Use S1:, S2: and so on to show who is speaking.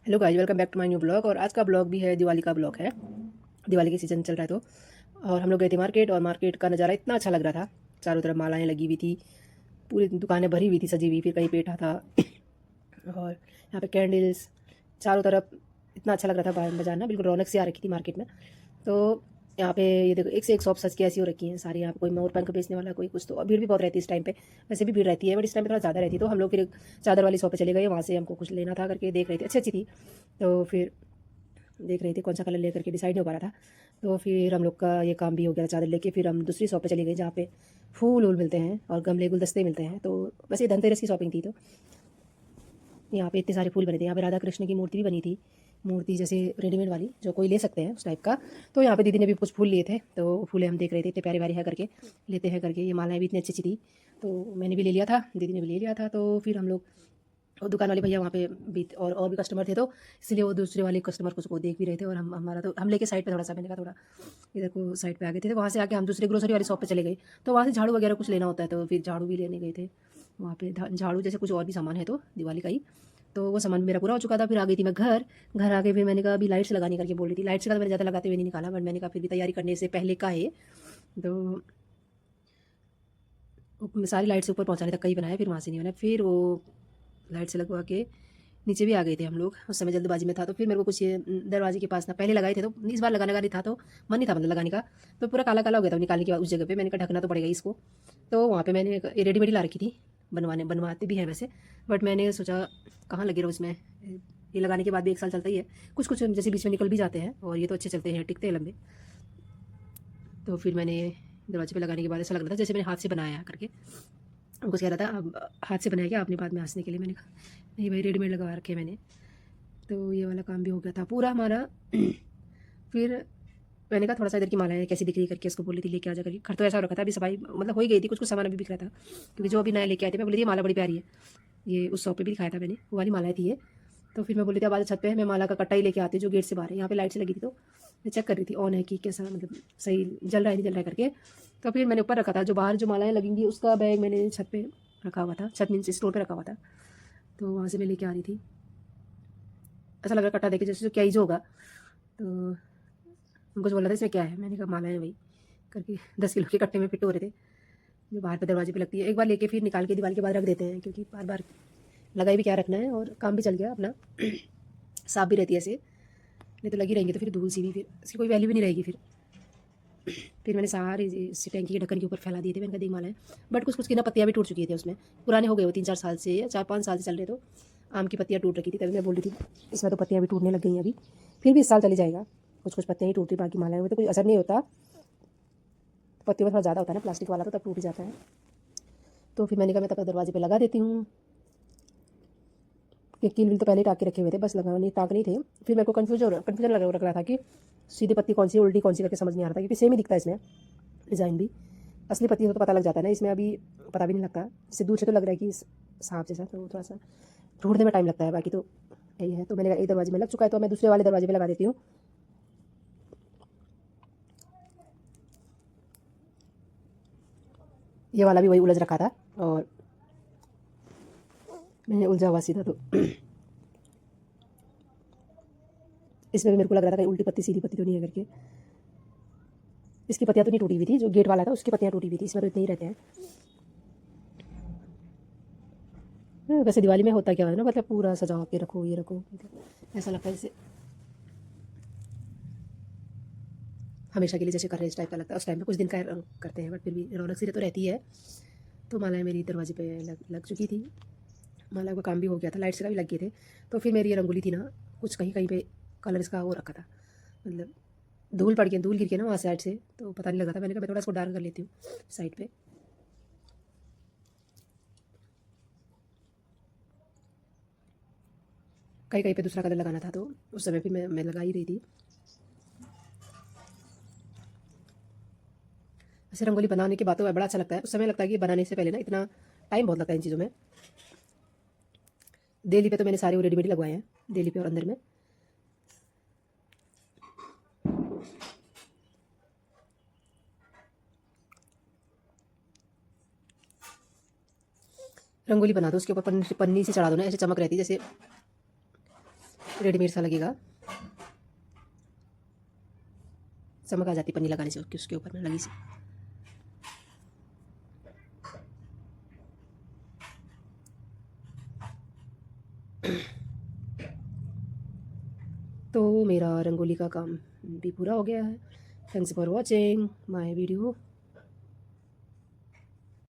S1: Hello guys, welcome back to my new blog. और आज का ब्लॉग भी है, दिवाली का ब्लॉग है। दिवाली की सीज़न चल रहा है और हम लोग गए थे मार्केट। और मार्केट का नज़ारा इतना अच्छा लग रहा था। चारों तरफ मालाएं लगी हुई थी, पूरी दुकानें भरी हुई थी, सजी हुई। फिर कहीं पेठा था और यहाँ पे कैंडल्स चारों तरफ। इतना अच्छा लग रहा था बाहर बाजार ना, बिल्कुल रौनक सी आ रखी थी मार्केट में। तो यहाँ पे ये देखो, एक से एक शॉप सज के ऐसी हो रखी हैं सारी। यहाँ पे कोई मोर पंख बेचने वाला, कोई कुछ। तो भीड़ भी बहुत रहती है इस टाइम पे। वैसे भी भीड़ रहती है, बट इस टाइम पे थोड़ा ज़्यादा रहती है। तो हम लोग फिर चादर वाली शॉप पे चले गए। वहाँ से हमको कुछ लेना था करके देख रहे थे, अच्छी अच्छी थी। तो फिर देख रहे थे कौन सा कलर ले करके डिसाइड नहीं हो पा रहा था। तो फिर हम लोग का ये काम भी हो गया था चादर लेके। फिर हम दूसरी शॉप पे चले गए जहाँ पे फूल वूल मिलते हैं और गमले गुलदस्ते मिलते हैं। तो वैसे धनतेरस की शॉपिंग थी। तो यहाँ पे इतने सारे फूल बने थे। यहाँ पे राधा कृष्ण की मूर्ति भी बनी थी, मूर्ति जैसे रेडीमेड वाली जो कोई ले सकते हैं उस टाइप का। तो यहाँ पे दीदी ने भी कुछ फूल लिए थे, तो फूलें हम देख रहे थे, इतने प्यारे प्यारे है करके लेते हैं करके। ये मालाएं भी इतनी अच्छी अच्छी थी, तो मैंने भी ले लिया था, दीदी ने भी ले लिया था। तो फिर हम लोग, और दुकान वाले भैया वहाँ पे भी और भी कस्टमर थे, तो इसलिए वो दूसरे वाले कस्टमर को देख भी रहे थे। और हमारा तो हम लेके साइड पे थोड़ा सा, मैंने कहा थोड़ा इधर को साइड पे आ गए थे। तो वहाँ से आके हम दूसरे ग्रोसरी वाली शॉप पे चले गए। तो वहाँ से झाड़ू वगैरह कुछ लेना होता है, तो फिर झाड़ू भी लेने गए थे वहाँ पे। झाड़ू जैसे कुछ और भी सामान है तो दिवाली का ही। तो वो सामान मेरा पूरा हो चुका था। फिर आ गई थी मैं घर। घर आके फिर मैंने कहा अभी लाइट्स लगानी करके बोल रही थी। लाइट्स का तो मैंने ज़्यादा लगाते हुए नहीं निकाला, बट मैंने कहा फिर भी तैयारी करने से पहले का है। तो सारी लाइट्स ऊपर पहुँचाने तक का ही बनाया, फिर वहाँ से नहीं बनाया। फिर वो लाइट से लगवा के नीचे भी आ गए थे हम लोग। उस समय जल्दबाजी में था, तो फिर मेरे को कुछ ये दरवाजे के पास ना पहले लगाए थे, तो इस बार लगाने का नहीं था, तो मन नहीं था मतलब लगाने का। तो पूरा काला काला हो गया था निकालने के बाद उस जगह पे। मैंने कहा ढकना तो पड़ेगा इसको। तो वहाँ पे मैंने ये रेडीमेड ला रखी थी, बनवाते भी हैं वैसे। बट मैंने सोचा कहाँ लगे रहो इसमें, ये लगाने के बाद भी 1 साल चलता ही है। कुछ कुछ जैसे बीच में निकल भी जाते हैं, और ये तो अच्छे चलते हैं, टिकते हैं लंबे। तो फिर मैंने दरवाजे पे लगाने के बाद ऐसा लग रहा था जैसे मैंने हाथ से बनाया करके। उनको कह रहा था अब हाथ से बनाया क्या आपने बाद में हंसने के लिए। मैंने कहा नहीं भाई, रेडीमेड लगा रखे मैंने। तो ये वाला काम भी हो गया था पूरा हमारा। फिर मैंने कहा थोड़ा सा इधर की मालाएं कैसी दिख रही करके उसको बोली थी लेके आ जा करके। घर तो ऐसा हो रखा था, अभी सफाई मतलब हो ही गई थी, कुछ कुछ सामान अभी बिक रहा था क्योंकि जो अभी नया लेके आए थे। मैं बोली थी ये माला बड़ी प्यारी है, ये उस शॉप पे भी दिखाया था मैंने, वो वाली मालाएं थी ये। तो फिर मैं बोली थी अब आज छत पे मैं माला का कट्टा ही लेके आती हूँ जो गेट से बाहर है। यहाँ पे लाइट से लगी थी, तो मैं चेक कर रही थी ऑन है कि कैसा, मतलब सही जल रहा है नहीं जल रहा है करके। तो फिर मैंने ऊपर रखा था, जो बाहर जो मालाएं लगेंगी उसका बैग मैंने छत पे रखा हुआ था, छत मीन्स स्टोर पे रखा हुआ था। तो वहाँ से मैं लेके आ रही थी। ऐसा लग रहा कट्टा देखे जैसे क्या ही जो होगा। तो उनको जो बोला था इसमें क्या है, मैंने कहा माला है वही करके। 10 किलो के कट्टे में फिट हो रहे थे, जो बाहर पे दरवाजे पे लगती है। एक बार लेके फिर निकाल के दिवाली के बाद रख देते हैं, क्योंकि बार बार लगाई भी क्या रखना है, और काम भी चल गया अपना। साफ भी रहती है ऐसे, नहीं तो लगी रहेंगी तो फिर धूल सी भी, फिर इसकी कोई वैल्यू भी नहीं रहेगी। फिर मैंने सारे इसी टैंकी के ढक्कन के ऊपर फैला दिए थे। मैंने कहा देख माला है, बट कुछ कुछ की ना पत्तियाँ भी टूट चुकी थी उसमें, पुराने हो गए वो 3-4 साल से या 4-5 साल से चल रहे। तो आम की पत्तियाँ टूट रखी थी, तभी मैं बोल रही थी इसमें तो पत्तियाँ भी टूटने लग गई हैं अभी। फिर भी इस साल चली जाएगा, कुछ कुछ पत्तियाँ ही टूटती, बाकी मालाएं में तो कोई असर नहीं होता। पत्तियों में थोड़ा ज़्यादा होता है ना प्लास्टिक वाला, तो तब टूट जाता है। तो फिर मैंने कहा मैं तब तक दरवाजे पे लगा देती हूँ। कि कील विल तो पहले ही टाँग के रखे हुए थे, बस लगाने टाँग नहीं थे। फिर मेरे को कन्फ्यूजन लग रहा था कि सीधी पत्ती कौन सी उल्टी कौन सी करके समझ नहीं आ रहा था, क्योंकि सेम ही दिखता है इसमें डिज़ाइन भी। असली पत्ती हो तो पता लग जाता है ना, इसमें अभी पता भी नहीं लगता। इससे दूर से तो लग रहा है कि सांप जैसा, तो थोड़ा सा ढूंढने में टाइम लगता है, बाकी तो यही है। तो मैंने कहा एक दरवाजे में लग चुका है, तो मैं दूसरे वाले दरवाजे पे लगा देती हूँ। ये वाला भी वही उलझ रखा था, और मैंने उलझा हुआ सीधा। तो इसमें भी मेरे को लग रहा था कहीं उल्टी पत्ती सीधी पत्ती तो नहीं है करके। इसकी पत्तियाँ तो नहीं टूटी हुई थी, जो गेट वाला था उसकी पत्तियाँ टूटी हुई थी, इसमें तो इतने ही रहते हैं। वैसे दिवाली में होता क्या है ना, मतलब पूरा सजा के रखो, ये रखो, ऐसा लगता है जैसे हमेशा के लिए जैसे कर रहे हैं इस टाइप का लगता है। उस टाइम में कुछ दिन का करते हैं, बट फिर भी रौनक सी तो रहती है। तो मालाएं मेरी दरवाजे पे लग चुकी थी, माला का काम भी हो गया था, लाइट्स का भी लग गए थे। तो फिर मेरी ये रंगोली थी ना, कुछ कहीं कहीं पे कलर्स का वो रखा था, मतलब धूल गिर के ना वहाँ साइड से, तो पता नहीं लगा था। मैंने कहा मैं थोड़ा इसको डार्क कर लेती हूँ साइड पे। कहीं कहीं पे दूसरा कलर लगाना था, तो उस समय भी मैं लगा ही रही थी। ऐसे रंगोली बनाने के बाद तो बड़ा अच्छा लगता है। उस समय लगता है कि बनाने से पहले ना इतना टाइम बहुत लगता है इन चीज़ों में। दिल्ली पे तो मैंने सारे वो रेडीमेड लगवाए हैं, दिल्ली पे और अंदर में। रंगोली बना दो, उसके ऊपर पन्नी से चढ़ा दो ना, ऐसे चमक रहती है जैसे रेडीमेड सा लगेगा, चमक आ जाती पन्नी लगाने से उसके ऊपर में लगी सी। तो मेरा रंगोली का काम भी पूरा हो गया है। Thanks for watching my video.